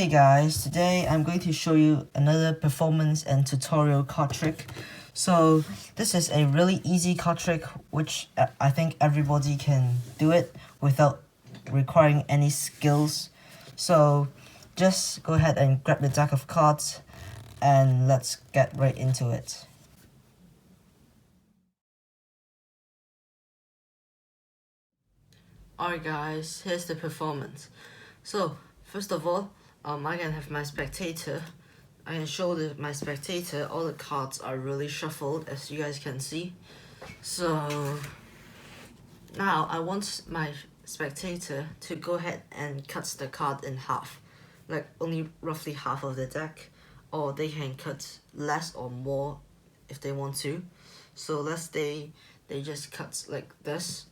Hey guys, today I'm going to show you another performance and tutorial card trick. So this is a really easy card trick which I think everybody can do it without requiring any skills. So just go ahead and grab the deck of cards and let's get right into it. Alright guys, here's the performance. So first of all, I can have my spectator. I can show my spectator all the cards are really shuffled, as you guys can see. So now I want my spectator to go ahead and cut the card in half, like only roughly half of the deck, or they can cut less or more if they want to. So let's say they just cut like this,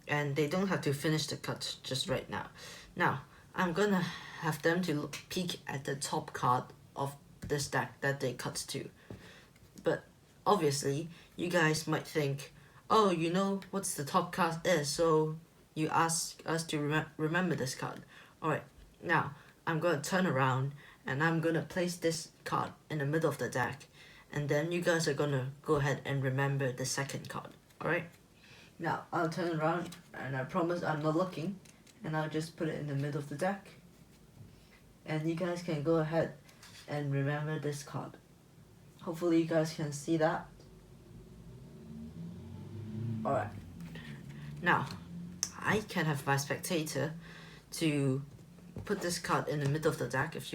and they don't have to finish the cut just right now. Now I'm gonna have them to peek at the top card of this deck that they cut to. But obviously you guys might think, oh, you know what's the top card is, so you ask us to remember this card. Alright, now I'm gonna turn around and I'm gonna place this card in the middle of the deck, and then you guys are gonna go ahead and remember the second card. Alright, now I'll turn around and I promise I'm not looking, and I'll just put it in the middle of the deck, and you guys can go ahead and remember this card. Hopefully you guys can see that. Alright, now I can have my spectator to put this card in the middle of the deck if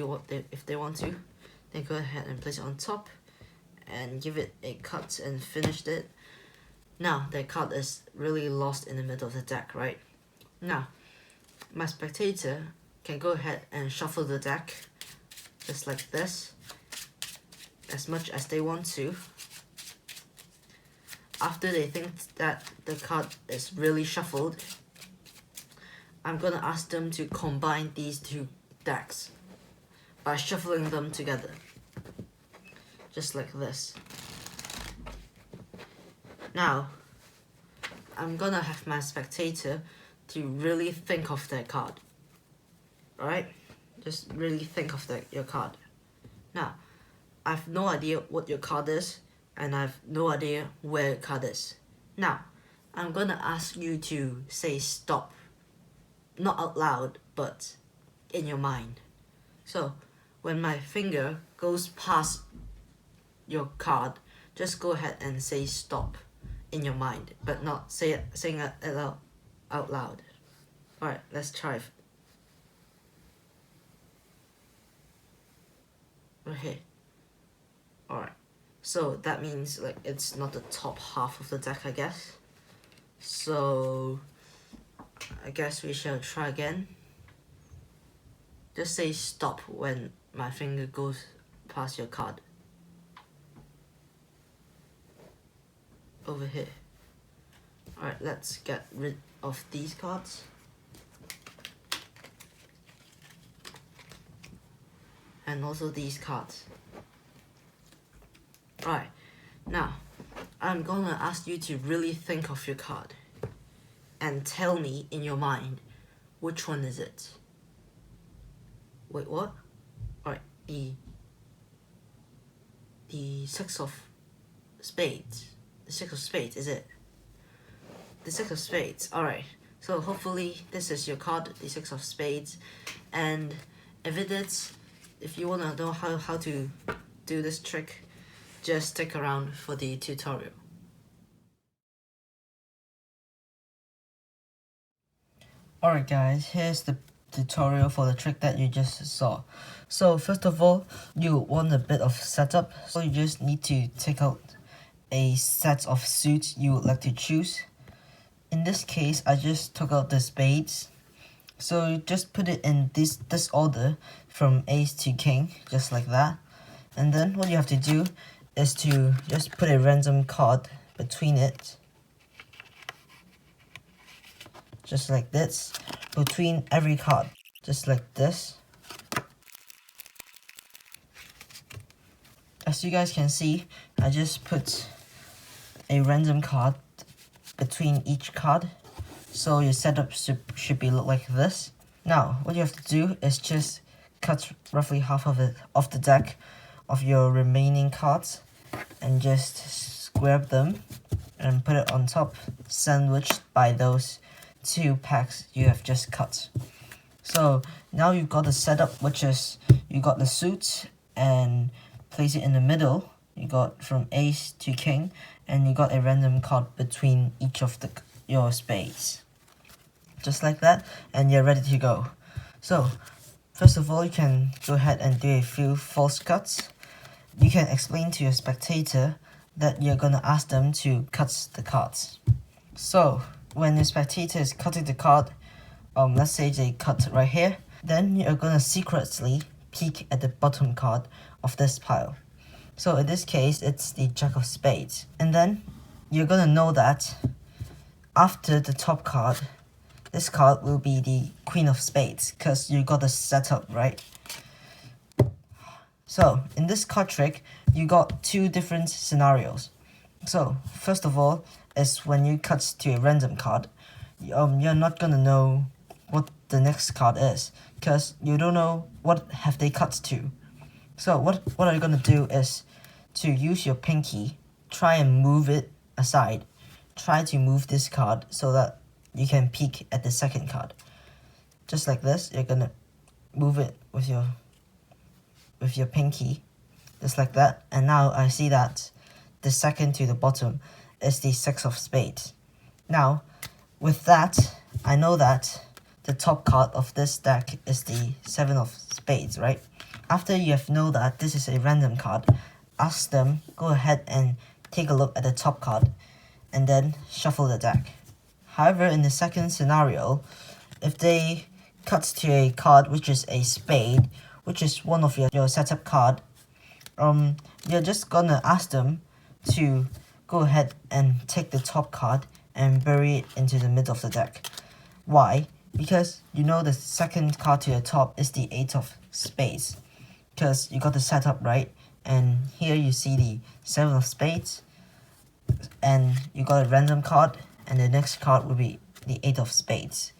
they want to. Then go ahead and place it on top and give it a cut and finish it. Now that card is really lost in the middle of the deck, right? Now my spectator can go ahead and shuffle the deck just like this, as much as they want to. After they think that the card is really shuffled, I'm gonna ask them to combine these two decks by shuffling them together, just like this. Now I'm gonna have my spectator to really think of their card. Alright? Just really think of your card. Now, I have no idea what your card is, and I have no idea where your card is. Now, I'm gonna ask you to say stop. Not out loud, but in your mind. So, when my finger goes past your card, just go ahead and say stop in your mind, but not saying it out loud. Alright, let's try. Okay. Alright. So that means like it's not the top half of the deck, I guess. So I guess we shall try again. Just say stop when my finger goes past your card. Over here. Alright, let's get rid of these cards. And also these cards. Alright, now I'm gonna ask you to really think of your card and tell me in your mind which one is it. Wait, what? Alright, the six of spades. The six of spades, is it? The six of spades. Alright, so hopefully this is your card, the six of spades, and if it is, if you wanna know how to do this trick, just stick around for the tutorial. Alright guys, here's the tutorial for the trick that you just saw. So first of all, you want a bit of setup, so you just need to take out a set of suits you would like to choose. In this case, I just took out the spades. So you just put it in this order from ace to king, just like that. And then what you have to do is to just put a random card between it, just like this, between every card, just like this. As you guys can see, I just put a random card between each card, so your setup should be look like this. Now what you have to do is just cut roughly half of it off the deck of your remaining cards and just square them and put it on top, sandwiched by those 2 packs you have just cut. So now you've got the setup, which is you got the suits and place it in the middle. You got from ace to king, and you got a random card between each of your spades. Just like that, and you're ready to go. So first of all, you can go ahead and do a few false cuts. You can explain to your spectator that you're gonna ask them to cut the cards. So when the spectator is cutting the card, let's say they cut right here, then you're gonna secretly peek at the bottom card of this pile. So in this case, it's the Jack of Spades. And then you're gonna know that after the top card, this card will be the Queen of Spades, because you got the setup, right? So in this card trick, you got 2 different scenarios. So first of all is when you cut to a random card, you're not gonna know what the next card is, because you don't know what have they cut to. So what are you gonna do is to use your pinky, try and move it aside. Try to move this card so that you can peek at the second card. Just like this, you're gonna move it with your pinky, just like that. And now I see that the second to the bottom is the 6 of spades. Now, with that, I know that the top card of this deck is the 7 of spades, right? After you have know that this is a random card, ask them, go ahead and take a look at the top card, and then shuffle the deck. However, in the second scenario, if they cut to a card which is a spade, which is one of your setup card, you're just gonna ask them to go ahead and take the top card and bury it into the middle of the deck. Why? Because you know the second card to the top is the 8 of spades, because you got the setup right, and here you see the 7 of spades, and you got a random card, and the next card will be the 8 of spades,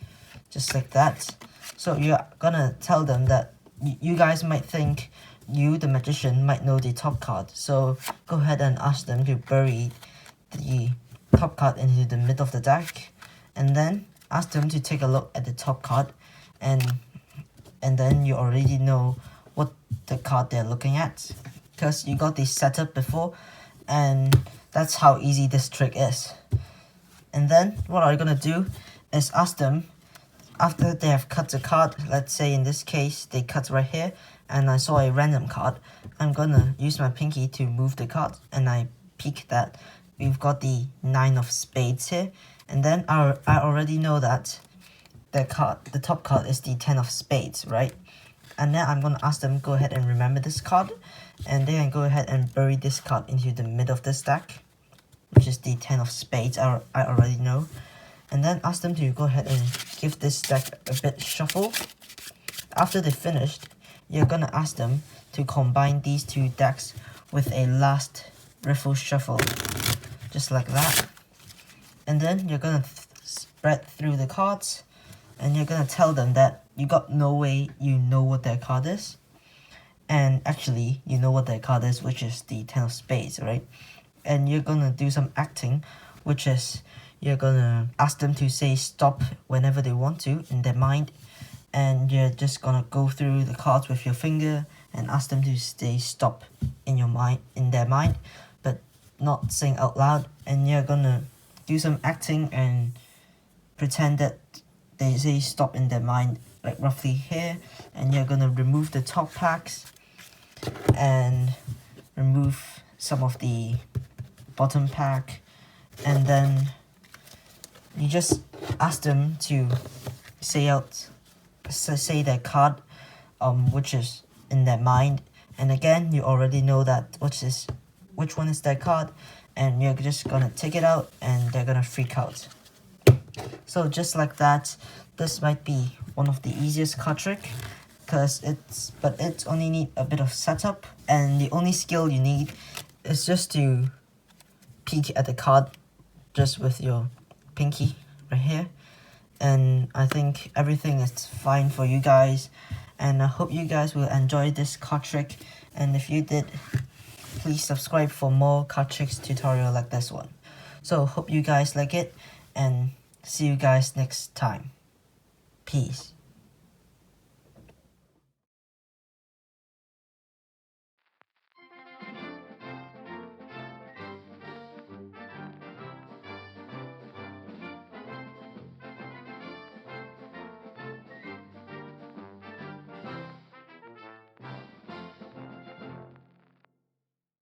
just like that. So you're gonna tell them that you guys might think you, the magician, might know the top card, so go ahead and ask them to bury the top card into the middle of the deck, and then ask them to take a look at the top card, and then you already know what the card they're looking at, because you got the setup before, and that's how easy this trick is. And then what are you gonna do is ask them, after they have cut the card, let's say in this case they cut right here, and I saw a random card, I'm gonna use my pinky to move the card, and I peek that we've got the 9 of spades here, and then I already know that the top card is the 10 of spades, right? And then I'm gonna ask them, go ahead and remember this card, and they can go ahead and bury this card into the middle of this deck, which is the 10 of spades, I already know. And then ask them to go ahead and give this deck a bit shuffle. After they finished, you're gonna ask them to combine these 2 decks with a last riffle shuffle, just like that. And then you're gonna spread through the cards, and you're gonna tell them that you got no way you know what their card is, and actually you know what their card is, which is the 10 of spades, right? And you're gonna do some acting, which is you're gonna ask them to say stop whenever they want to in their mind, and you're just gonna go through the cards with your finger and ask them to say stop in their mind, but not saying out loud. And you're gonna do some acting and pretend that they say stop in their mind, like roughly here, and you're gonna remove the top packs and remove some of the bottom pack, and then you just ask them to say their card, which is in their mind, and again you already know that which one is their card, and you're just gonna take it out and they're gonna freak out. So just like that, this might be one of the easiest card trick, because it only need a bit of setup, and the only skill you need is just to peek at the card just with your pinky right here, and I think everything is fine for you guys. and I hope you guys will enjoy this card trick, and if you did, please subscribe for more card tricks tutorial like this one. So hope you guys like it, and see you guys next time. Peace.